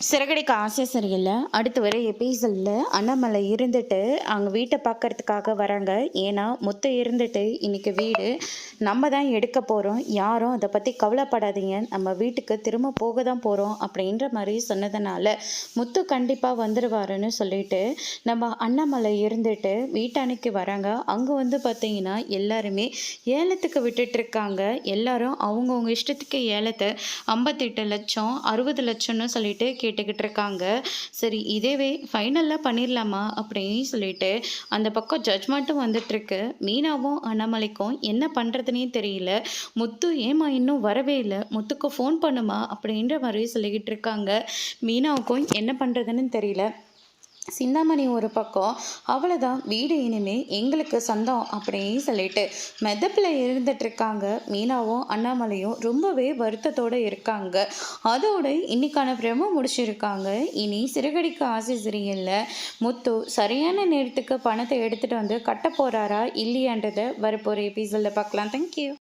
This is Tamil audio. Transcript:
சிறகடிக்க ஆசை சரியில்ல. அடுத்து வர எபிசோட்ல அண்ணாமலை இருந்துட்டு அவங்க வீட்டை பார்க்கறதுக்காக வராங்க. ஏன்னா முத்து இருந்துட்டு இன்னைக்கு வீடு நம்ம தான் எடுக்க போகிறோம், யாரும் அதை பற்றி கவலைப்படாதீங்க, நம்ம வீட்டுக்கு திரும்ப போக தான் போகிறோம் அப்படின்ற மாதிரி சொன்னதுனால முத்து கண்டிப்பாக வந்துடுவாருன்னு சொல்லிட்டு நம்ம அண்ணாமலை இருந்துட்டு வீட்டானைக்கு வராங்க. அங்கே வந்து பார்த்தீங்கன்னா எல்லாருமே ஏலத்துக்கு விட்டுட்டு இருக்காங்க. எல்லாரும் அவங்கவுங்க இஷ்டத்துக்கு ஏலத்தை 58 லட்சம் 60 லட்சம்னு சொல்லிட்டு கேட்டுக்கிட்டு இருக்காங்க. சரி இதேவே ஃபைனலாக பண்ணிடலாமா அப்படின்னு சொல்லிட்டு அந்த பக்கம் ஜட்ஜ்மெண்ட்டும் வந்துட்டுருக்கு. மீனாவும் அண்ணாமலைக்கும் என்ன பண்ணுறதுனே தெரியல. முத்து ஏமா இன்னும் வரவே இல்லை, முத்துக்கு ஃபோன் பண்ணுமா அப்படின்ற மாதிரி சொல்லிக்கிட்டு இருக்காங்க. மீனாவுக்கும் என்ன பண்ணுறதுன்னு தெரியல. சிந்தாமணி ஒரு பக்கம் அவ்வளோதான், வீடு இனிமே எங்களுக்கு சொந்தம் அப்படின்னு சொல்லிட்டு மெதப்பில் இருந்துட்டு இருக்காங்க. மீனாவும் அண்ணாமலையும் ரொம்பவே வருத்தத்தோடு இருக்காங்க. அதோடு இன்னைக்கான பிரம முடிச்சிருக்காங்க. இனி சிறுகடிக்கு ஆசை சரியில்லை, முத்து சரியான நேரத்துக்கு பணத்தை எடுத்துகிட்டு வந்து கட்ட போகிறாரா இல்லையான்றதை வரப்போகிற எபிசோடில் பார்க்கலாம். தேங்க்யூ.